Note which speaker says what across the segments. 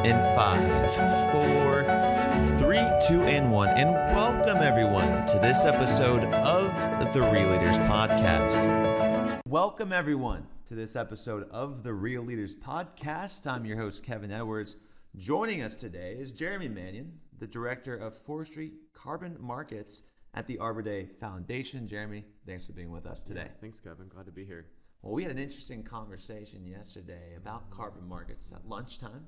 Speaker 1: In 5, 4, 3, 2, and 1. And welcome everyone to this episode of the Real Leaders Podcast. Welcome everyone to this episode of the Real Leaders Podcast. I'm your host, Kevin Edwards. Joining us today is Jeremy Manion, the Director of Forestry Carbon Markets at the Arbor Day Foundation. Jeremy, thanks for being with us today.
Speaker 2: Yeah, thanks, Kevin. Glad to be here.
Speaker 1: Well, we had an interesting conversation yesterday about carbon markets at lunchtime.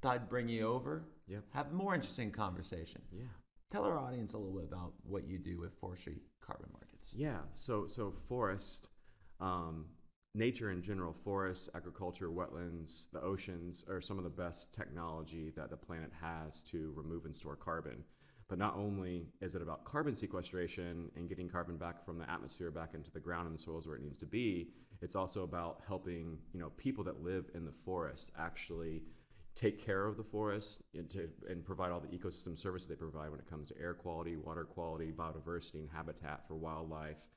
Speaker 1: Thought I'd bring you over, have a more interesting conversation.
Speaker 2: Yeah.
Speaker 1: Tell our audience a little bit about what you do with Forestry Carbon Markets.
Speaker 2: Yeah, so forest, nature in general, forests, agriculture, wetlands, the oceans are some of the best technology that the planet has to remove and store carbon. But not only is it about carbon sequestration and getting carbon back from the atmosphere back into the ground and the soils where it needs to be, it's also about helping people that live in the forest actually take care of the forest and provide all the ecosystem services they provide when it comes to air quality, water quality, biodiversity, and habitat for wildlife.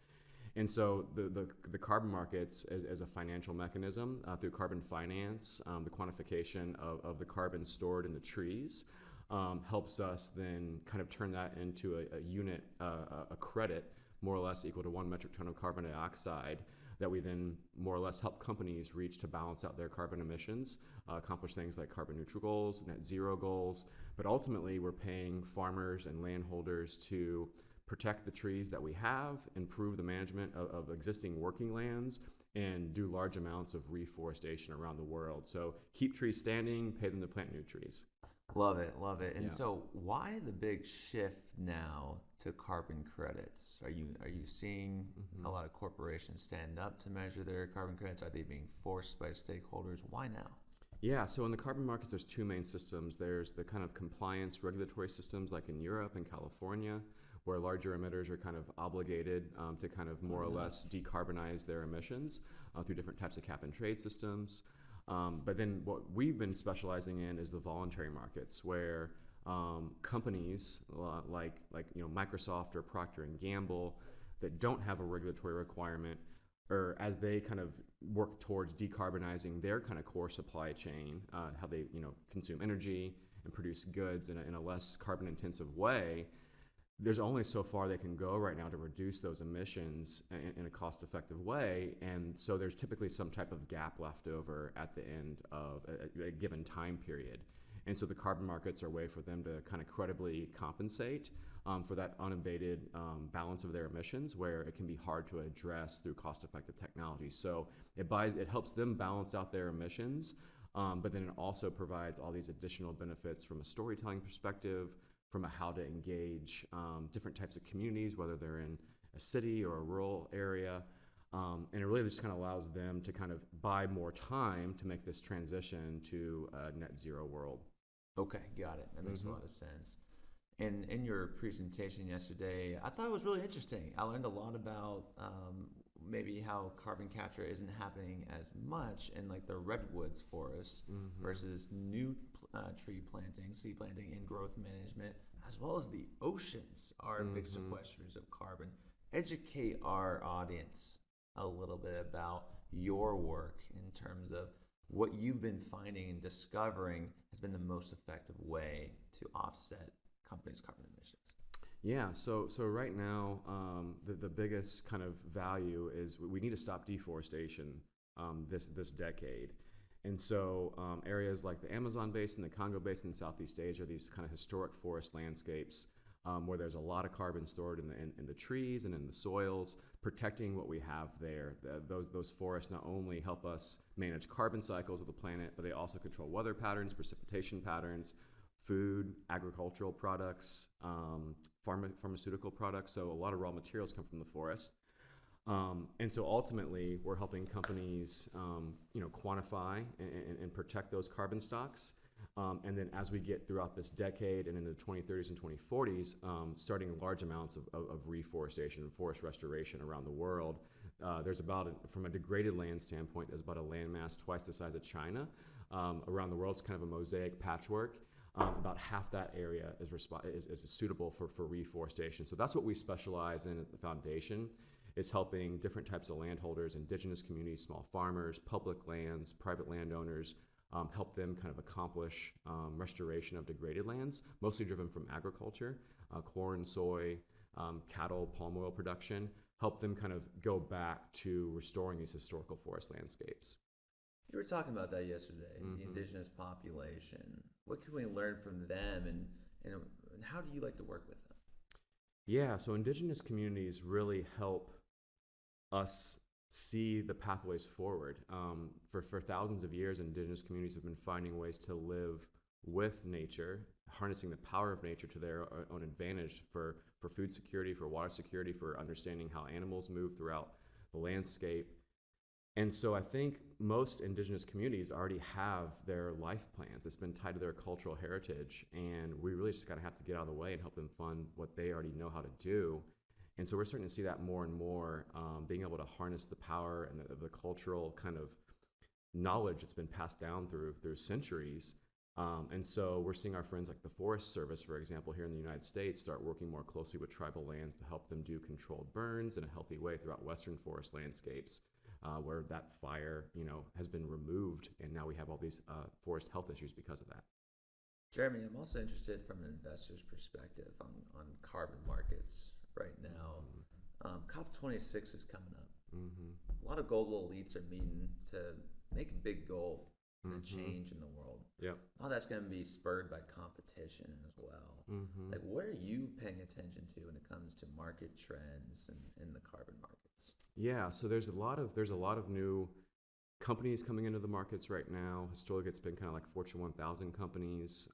Speaker 2: And so the carbon markets as a financial mechanism through carbon finance, the quantification of the carbon stored in the trees, helps us then kind of turn that into a unit, a credit, more or less equal to 1 metric ton of carbon dioxide that we then more or less help companies reach to balance out their carbon emissions, accomplish things like carbon neutral goals, net zero goals. But ultimately, we're paying farmers and landholders to protect the trees that we have, improve the management of existing working lands, and do large amounts of reforestation around the world. So keep trees standing, pay them to plant new trees.
Speaker 1: Love it, love it. And so why the big shift now to carbon credits? Are you seeing a lot of corporations stand up to measure their carbon credits? Are they being forced by stakeholders? Why now?
Speaker 2: Yeah, so in the carbon markets, there's two main systems. There's the kind of compliance regulatory systems like in Europe and California, where larger emitters are kind of obligated to kind of more or less decarbonize their emissions through different types of cap and trade systems. But then what we've been specializing in is the voluntary markets, where companies like Microsoft or Procter and Gamble that don't have a regulatory requirement, or as they kind of work towards decarbonizing their kind of core supply chain, how they consume energy and produce goods in a less carbon intensive way, there's only so far they can go right now to reduce those emissions in a cost-effective way, and so there's typically some type of gap left over at the end of a given time period. And so the carbon markets are a way for them to kind of credibly compensate for that unabated balance of their emissions, where it can be hard to address through cost-effective technology. So it helps them balance out their emissions, but then it also provides all these additional benefits from a storytelling perspective, from how to engage different types of communities, whether they're in a city or a rural area. And it really just kind of allows them to kind of buy more time to make this transition to a net zero world.
Speaker 1: Okay, got it. That makes a lot of sense. And in your presentation yesterday, I thought it was really interesting. I learned a lot about maybe how carbon capture isn't happening as much in like the redwoods forests versus new tree planting, seed planting, and growth management, as well as the oceans are big sequesters of carbon. Educate our audience a little bit about your work in terms of what you've been finding and discovering has been the most effective way to offset companies' carbon emissions.
Speaker 2: Yeah, so right now, the biggest kind of value is we need to stop deforestation this decade. And so areas like the Amazon Basin, the Congo Basin, Southeast Asia, these kind of historic forest landscapes where there's a lot of carbon stored in the trees and in the soils, protecting what we have there. Those forests not only help us manage carbon cycles of the planet, but they also control weather patterns, precipitation patterns, food, agricultural products, pharmaceutical products. So a lot of raw materials come from the forest. And so ultimately, we're helping companies, quantify and protect those carbon stocks. And then as we get throughout this decade and into the 2030s and 2040s, starting large amounts of reforestation and forest restoration around the world. There's from a degraded land standpoint, there's about a landmass twice the size of China. Around the world, it's kind of a mosaic patchwork. About half that area is suitable for reforestation. So that's what we specialize in at the foundation, is helping different types of landholders, indigenous communities, small farmers, public lands, private landowners, help them kind of accomplish restoration of degraded lands, mostly driven from agriculture, corn, soy, cattle, palm oil production, help them kind of go back to restoring these historical forest landscapes.
Speaker 1: You were talking about that yesterday, the indigenous population. What can we learn from them, and how do you like to work with them?
Speaker 2: Yeah, so indigenous communities really help us see the pathways forward. For thousands of years, indigenous communities have been finding ways to live with nature, harnessing the power of nature to their own advantage for food security, for water security, for understanding how animals move throughout the landscape. And so I think most indigenous communities already have their life plans. It's been tied to their cultural heritage, and we really just gotta have to get out of the way and help them fund what they already know how to do. And so we're starting to see that more and more, being able to harness the power and the cultural kind of knowledge that's been passed down through centuries. And so we're seeing our friends like the Forest Service, for example, here in the United States, start working more closely with tribal lands to help them do controlled burns in a healthy way throughout western forest landscapes, where that fire, has been removed, and now we have all these forest health issues because of that.
Speaker 1: Jeremy, I'm also interested from an investor's perspective on carbon markets right now. COP26 is coming up. A lot of global elites are meeting to make a big goal and a change in the world.
Speaker 2: Yep.
Speaker 1: All that's going to be spurred by competition as well. Like, what are you paying attention to when it comes to market trends and in the carbon markets?
Speaker 2: Yeah, so there's a lot of new companies coming into the markets right now. Historically, it's been kind of like Fortune 1000 companies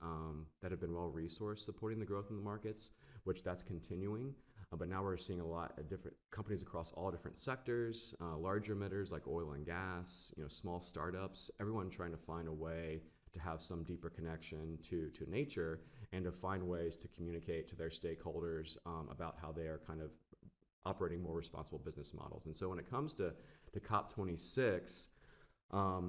Speaker 2: that have been well resourced supporting the growth in the markets, which that's continuing. But now we're seeing a lot of different companies across all different sectors, large emitters like oil and gas, small startups, everyone trying to find a way to have some deeper connection to nature and to find ways to communicate to their stakeholders about how they are kind of operating more responsible business models. And so when it comes to COP26,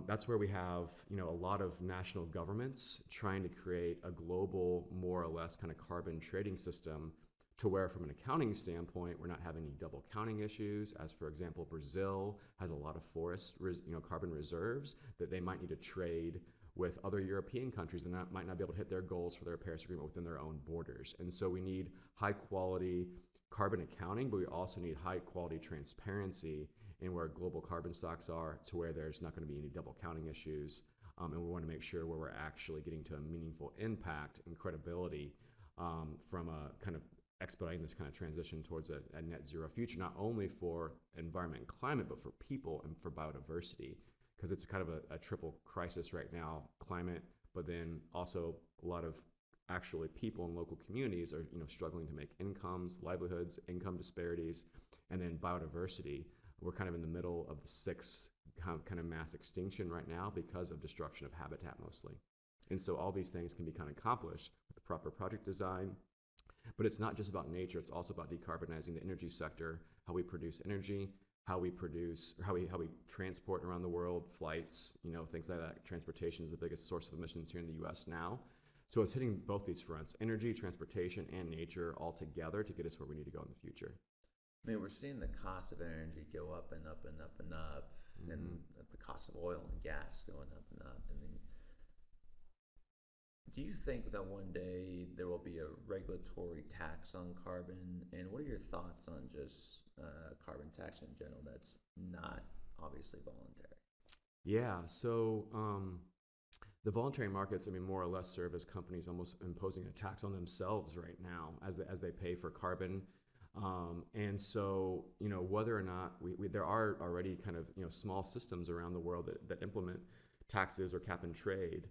Speaker 2: that's where we have a lot of national governments trying to create a global, more or less kind of carbon trading system, to where from an accounting standpoint, we're not having any double counting issues. As for example, Brazil has a lot of forest carbon reserves that they might need to trade with other European countries that might not be able to hit their goals for their Paris Agreement within their own borders. And so we need high quality carbon accounting, but we also need high quality transparency in where global carbon stocks are, to where there's not going to be any double counting issues. And we want to make sure where we're actually getting to a meaningful impact and credibility from a kind of expediting this kind of transition towards a net zero future, not only for environment and climate, but for people and for biodiversity, because it's kind of a triple crisis right now: climate, but then also a lot of actually people in local communities are struggling to make incomes, livelihoods, income disparities, and then biodiversity. We're kind of in the middle of the sixth kind of mass extinction right now because of destruction of habitat mostly. And so all these things can be kind of accomplished with the proper project design. But it's not just about nature, it's also about decarbonizing the energy sector, how we produce energy, how we transport around the world, flights, things like that. Transportation is the biggest source of emissions here in the US now. So it's hitting both these fronts: energy, transportation, and nature all together to get us where we need to go in the future.
Speaker 1: I mean, we're seeing the cost of energy go up and up and up and up, and the cost of oil and gas going up and up. I mean, do you think that one day there will be a regulatory tax on carbon? And what are your thoughts on just carbon tax in general that's not obviously voluntary?
Speaker 2: Yeah, so the voluntary markets, more or less serve as companies almost imposing a tax on themselves right now as they pay for carbon. And so, whether or not there are already kind of, small systems around the world that implement taxes or cap and trade.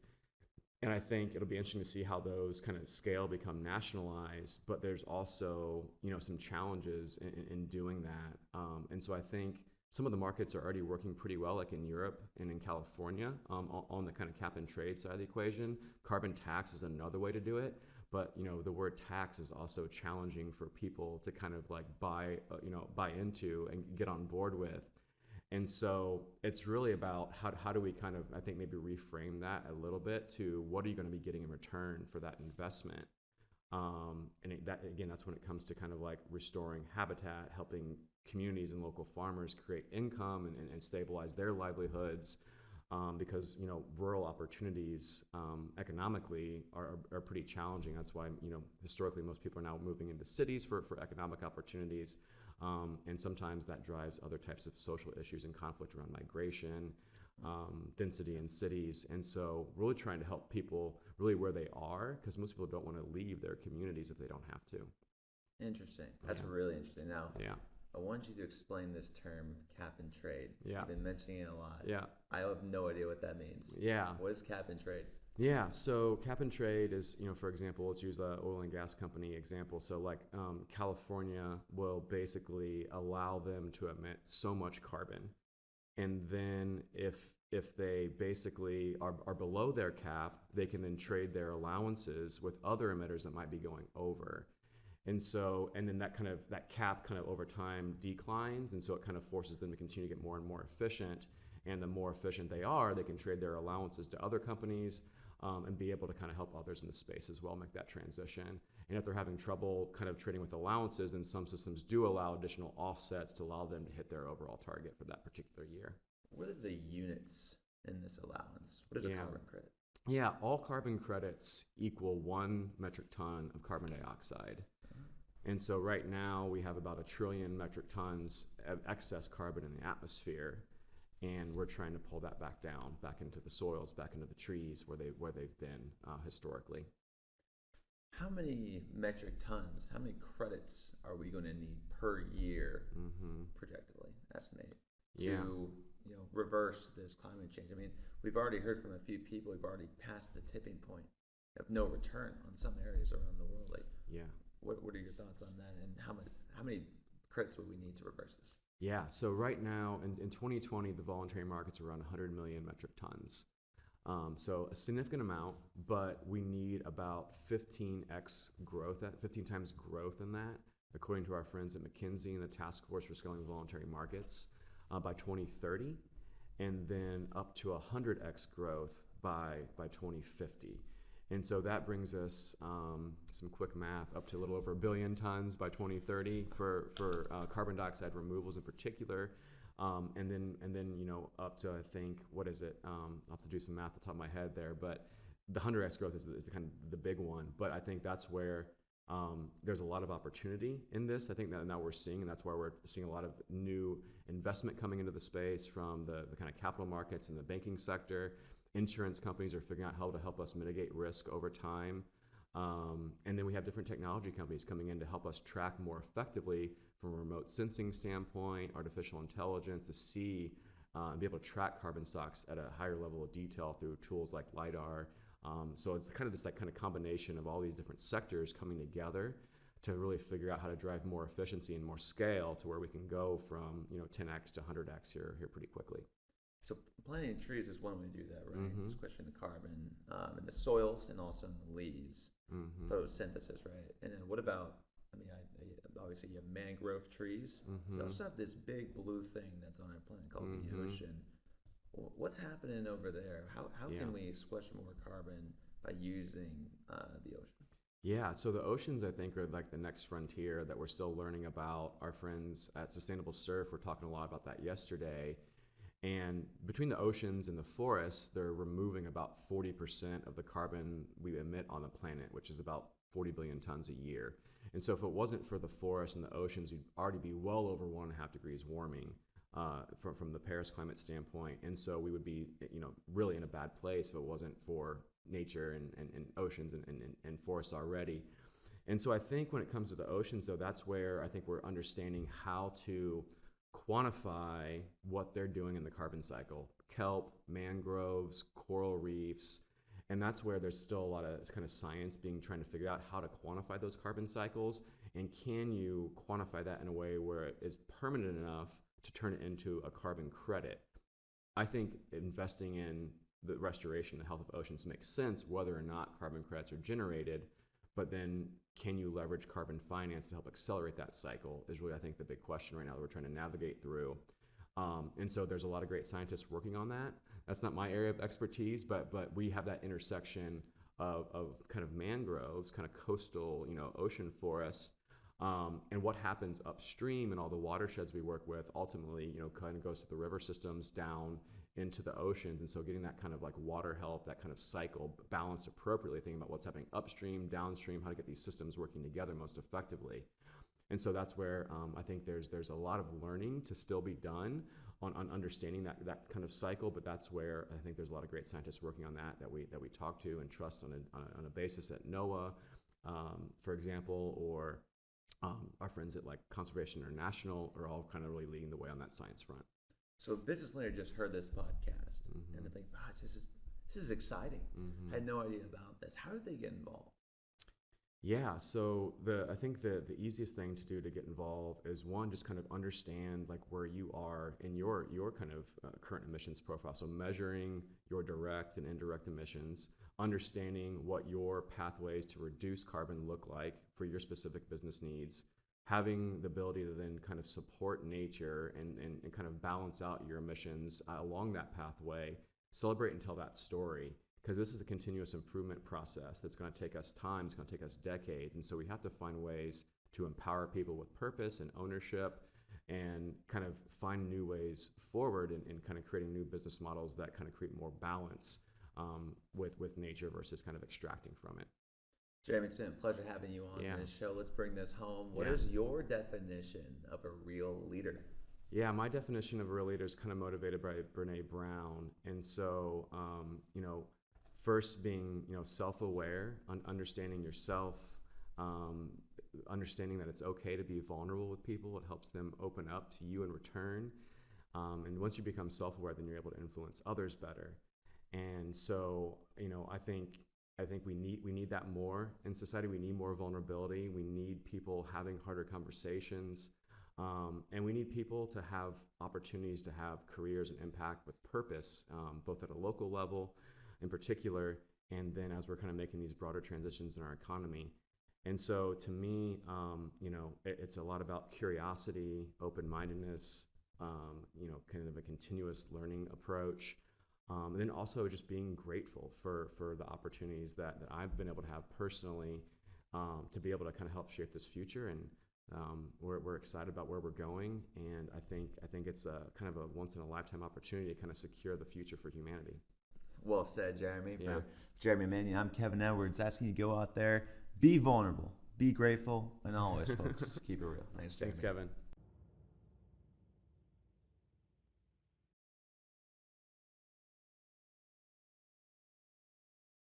Speaker 2: And I think it'll be interesting to see how those kind of scale, become nationalized, but there's also, some challenges in doing that. And so I think some of the markets are already working pretty well, like in Europe and in California, on the kind of cap and trade side of the equation. Carbon tax is another way to do it. But, the word tax is also challenging for people to kind of like buy into and get on board with. And so it's really about how do we kind of, I think, maybe reframe that a little bit to what are you going to be getting in return for that investment? That's when it comes to kind of like restoring habitat, helping communities and local farmers create income and stabilize their livelihoods. because rural opportunities economically are pretty challenging. That's why historically most people are now moving into cities for economic opportunities, and sometimes that drives other types of social issues and conflict around migration, density in cities. And so really trying to help people really where they are, because most people don't want to leave their communities if they don't have to.
Speaker 1: Interesting. That's really interesting. Now,
Speaker 2: Yeah.
Speaker 1: I want you to explain this term cap and trade.
Speaker 2: Yeah.
Speaker 1: You've been mentioning it a lot.
Speaker 2: Yeah.
Speaker 1: I have no idea what that means.
Speaker 2: Yeah.
Speaker 1: What is cap and trade?
Speaker 2: Yeah, so cap and trade is, for example, let's use an oil and gas company example. So like California will basically allow them to emit so much carbon. And then if they basically are below their cap, they can then trade their allowances with other emitters that might be going over. And then that cap kind of over time declines, and so it kind of forces them to continue to get more and more efficient. And the more efficient they are, they can trade their allowances to other companies and be able to kind of help others in the space as well make that transition. And if they're having trouble kind of trading with allowances, then some systems do allow additional offsets to allow them to hit their overall target for that particular year.
Speaker 1: What are the units in this allowance? What is a carbon credit?
Speaker 2: Yeah, all carbon credits equal 1 metric ton of carbon dioxide. And so right now we have about 1 trillion metric tons of excess carbon in the atmosphere, and we're trying to pull that back down, back into the soils, back into the trees where they've been historically.
Speaker 1: How many metric tons, how many credits are we going to need per year, projectively, estimated, to reverse this climate change? I mean, we've already heard from a few people, we've already passed the tipping point of no return on some areas around the world. What are your thoughts on that, and how many credits would we need to reverse this?
Speaker 2: Yeah, so right now in 2020, the voluntary market's around 100 million metric tons. So a significant amount, but we need about 15 times growth in that, according to our friends at McKinsey and the Task Force for Scaling Voluntary Markets, by 2030, and then up to 100x growth by 2050. And so that brings us some quick math up to a little over 1 billion tons by 2030 for carbon dioxide removals in particular, and then up to, I think, what is it? I'll have to do some math off the top of my head there, but the 100x growth is the kind of the big one. But I think that's where there's a lot of opportunity in this. I think that now we're seeing, and that's why we're seeing a lot of new investment coming into the space from the kind of capital markets and the banking sector. Insurance companies are figuring out how to help us mitigate risk over time. And then we have different technology companies coming in to help us track more effectively from a remote sensing standpoint, artificial intelligence, to see and be able to track carbon stocks at a higher level of detail through tools like LiDAR. So it's kind of this kind of combination of all these different sectors coming together to really figure out how to drive more efficiency and more scale to where we can go from 10x to 100x here pretty quickly.
Speaker 1: So planting trees is one way to do that, right? Sequestering the carbon in the soils and also in the leaves, photosynthesis, right? And then what about, obviously you have mangrove trees. You also have this big blue thing that's on our planet called the ocean. What's happening over there? How can we sequester more carbon by using the ocean?
Speaker 2: Yeah, so the oceans, I think, are like the next frontier that we're still learning about. Our friends at Sustainable Surf were talking a lot about that yesterday. And between the oceans and the forests, they're removing about 40% of the carbon we emit on the planet, which is about 40 billion tons a year. And so if it wasn't for the forests and the oceans, we'd already be well over 1.5 degrees warming from the Paris climate standpoint. And so we would be really in a bad place if it wasn't for nature and oceans and forests already. And so I think when it comes to the oceans, though, that's where I think we're understanding how to quantify what they're doing in the carbon cycle: kelp, mangroves, coral reefs. And that's where there's still a lot of kind of science trying to figure out how to quantify those carbon cycles, and can you quantify that in a way where it is permanent enough to turn it into a carbon credit. I think investing in the restoration and health of oceans makes sense whether or not carbon credits are generated, but then can you leverage carbon finance to help accelerate that cycle is really, I think, the big question right now that we're trying to navigate through. And so there's a lot of great scientists working on that. That's not my area of expertise, but we have that intersection of kind of mangroves, kind of coastal, ocean forests, and what happens upstream and all the watersheds we work with ultimately, kind of goes to the river systems down into the oceans. And so getting that kind of like water health, that kind of cycle balanced appropriately, thinking about what's happening upstream, downstream, how to get these systems working together most effectively. And so that's where I think there's a lot of learning to still be done on understanding that kind of cycle, but that's where I think there's a lot of great scientists working on that we talk to and trust on a basis at NOAA, for example, or our friends at like Conservation International are all kind of really leading the way on that science front.
Speaker 1: So if business leader just heard this podcast
Speaker 2: Mm-hmm.
Speaker 1: and they think, gosh, this is exciting.
Speaker 2: Mm-hmm.
Speaker 1: I had no idea about this. How did they get involved?
Speaker 2: Yeah, so I think the easiest thing to do to get involved is one, just kind of understand like where you are in your kind of current emissions profile. So measuring your direct and indirect emissions, understanding what your pathways to reduce carbon look like for your specific business needs, having the ability to then kind of support nature and kind of balance out your emissions along that pathway, celebrate and tell that story. Because this is a continuous improvement process that's going to take us time, it's going to take us decades. And so we have to find ways to empower people with purpose and ownership and kind of find new ways forward and kind of creating new business models that kind of create more balance with nature versus kind of extracting from it.
Speaker 1: Jeremy, it's been a pleasure having you on this show. Let's bring this home. What is your definition of a real leader?
Speaker 2: Yeah, my definition of a real leader is kind of motivated by Brene Brown. And so, first being, self-aware, understanding yourself, understanding that it's okay to be vulnerable with people. It helps them open up to you in return. And once you become self-aware, then you're able to influence others better. And so, I think we need that more in society. We need more vulnerability. We need people having harder conversations. And we need people to have opportunities to have careers and impact with purpose, both at a local level in particular, and then as we're kind of making these broader transitions in our economy. And so to me, it's a lot about curiosity, open-mindedness, kind of a continuous learning approach, and then also just being grateful for the opportunities that I've been able to have personally to be able to kind of help shape this future. And we're excited about where we're going, and I think it's a kind of a once-in-a-lifetime opportunity to kind of secure the future for humanity.
Speaker 1: Well said, Jeremy. For Jeremy Manion, I'm Kevin Edwards, asking you to go out there, be vulnerable, be grateful, and always, folks, keep it real. Thanks, Jeremy.
Speaker 2: Thanks, Kevin.